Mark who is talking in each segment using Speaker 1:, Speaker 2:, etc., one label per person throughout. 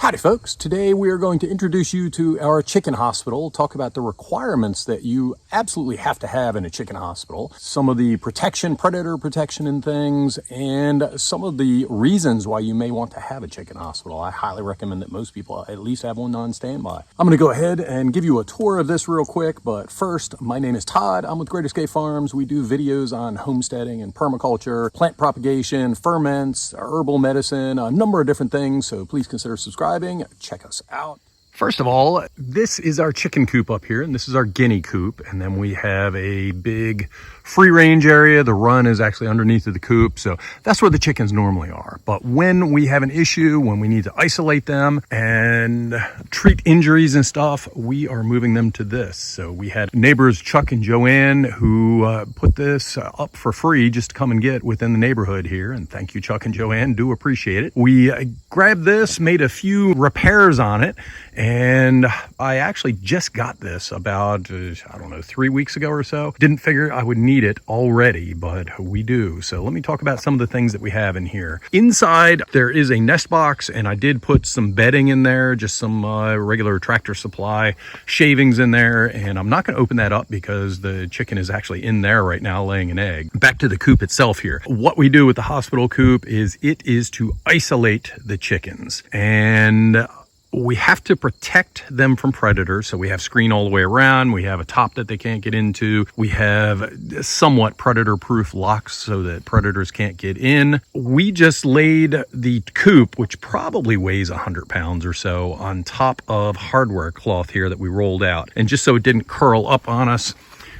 Speaker 1: Howdy folks, today we are going to introduce you to our chicken hospital, talk about the requirements that you absolutely have to have in a chicken hospital, some of the protection, predator protection and things, and some of the reasons why you may want to have a chicken hospital. I highly recommend that most people at least have one on standby. I'm going to go ahead and give you a tour of this real quick, but first, my name is Todd. I'm with Great Escape Farms. We do videos on homesteading and permaculture, plant propagation, ferments, herbal medicine, a number of different things, so please consider subscribing. Check us out. First of all, this is our chicken coop up here, and this is our guinea coop. And then we have a big free range area. The run is actually underneath of the coop. So that's where the chickens normally are. But when we have an issue, when we need to isolate them and treat injuries and stuff, we are moving them to this. So we had neighbors Chuck and Joanne who put this up for free just to come and get within the neighborhood here. And thank you, Chuck and Joanne. Do appreciate it. We grabbed this, made a few repairs on it, and I actually just got this about, 3 weeks ago or so. Didn't figure I would need it already, but we do. So let me talk about some of the things that we have in here. Inside, there is a nest box, and I did put some bedding in there, just some regular Tractor Supply shavings in there. And I'm not going to open that up because the chicken is actually in there right now laying an egg. Back to the coop itself here. What we do with the hospital coop is it is to isolate the chickens. And we have to protect them from predators. So we have screen all the way around. We have a top that they can't get into. We have somewhat predator-proof locks so that predators can't get in. We just laid the coop, which probably weighs 100 pounds or so, on top of hardware cloth here that we rolled out. And just so it didn't curl up on us,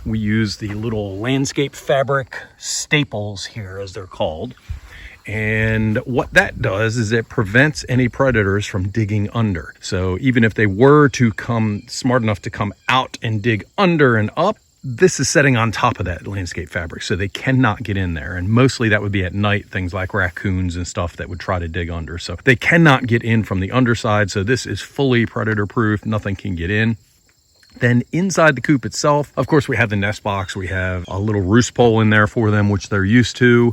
Speaker 1: we used the little landscape fabric staples here, as they're called. And what that does is it prevents any predators from digging under. So even if they were to come smart enough to come out and dig under and up, this is setting on top of that landscape fabric, so they cannot get in there. And mostly that would be at night, things like raccoons and stuff that would try to dig under. So they cannot get in from the underside. So this is fully predator proof. Nothing can get in. Then inside the coop itself, of course, we have the nest box. We have a little roost pole in there for them, which they're used to,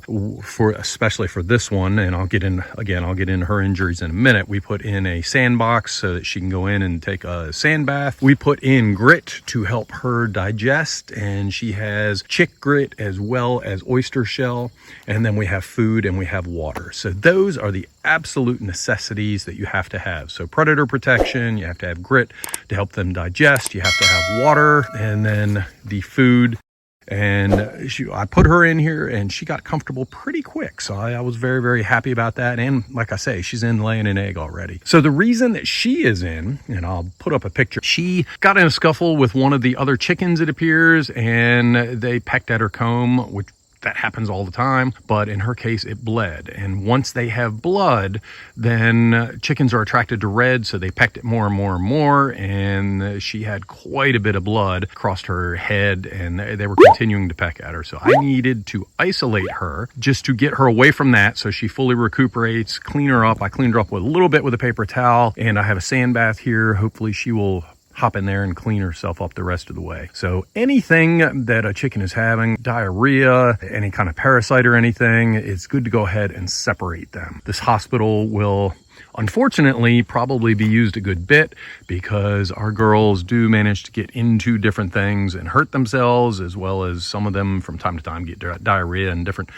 Speaker 1: especially for this one. And I'll get into her injuries in a minute. We put in a sandbox so that she can go in and take a sand bath. We put in grit to help her digest, and she has chick grit as well as oyster shell. And then we have food and we have water. So those are the absolute necessities that you have to have. So predator protection, you have to have grit to help them digest. You have to have water, and then the food. And I put her in here and she got comfortable pretty quick. So I was very, very happy about that. And like I say, she's in laying an egg already. So the reason that she is in, and I'll put up a picture, she got in a scuffle with one of the other chickens, it appears, and they pecked at her comb, which that happens all the time, but in her case, it bled. And once they have blood, then chickens are attracted to red, so they pecked it more and more and more, and she had quite a bit of blood across her head, and they were continuing to peck at her. So I needed to isolate her just to get her away from that so she fully recuperates, clean her up. I cleaned her up with a little bit with a paper towel, and I have a sand bath here. Hopefully she will hop in there and clean herself up the rest of the way. So anything that a chicken is having, diarrhea, any kind of parasite or anything, it's good to go ahead and separate them. This hospital will unfortunately probably be used a good bit because our girls do manage to get into different things and hurt themselves, as well as some of them from time to time get diarrhea and different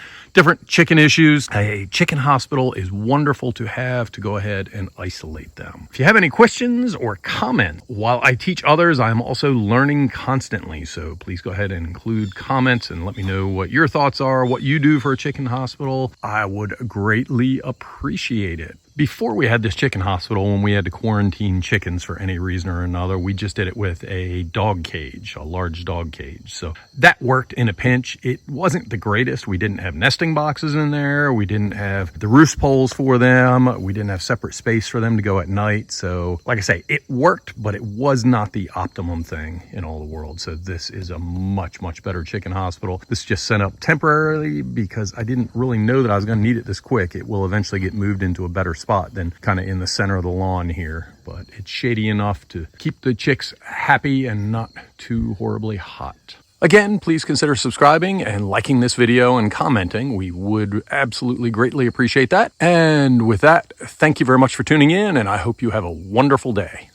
Speaker 1: chicken issues. A chicken hospital is wonderful to have to go ahead and isolate them. If you have any questions or comments, while I teach others, I'm also learning constantly. So please go ahead and include comments and let me know what your thoughts are, what you do for a chicken hospital. I would greatly appreciate it. Before we had this chicken hospital, when we had to quarantine chickens for any reason or another, we just did it with a dog cage, a large dog cage. So that worked in a pinch. It wasn't the greatest. We didn't have nesting boxes in there. We didn't have the roost poles for them. We didn't have separate space for them to go at night. So like I say, it worked, but it was not the optimum thing in all the world. So this is a much, much better chicken hospital. This just set up temporarily because I didn't really know that I was going to need it this quick. It will eventually get moved into a better spot than kind of in the center of the lawn here, but it's shady enough to keep the chicks happy and not too horribly hot. Again, please consider subscribing and liking this video and commenting. We would absolutely greatly appreciate that. And with that, thank you very much for tuning in, and I hope you have a wonderful day.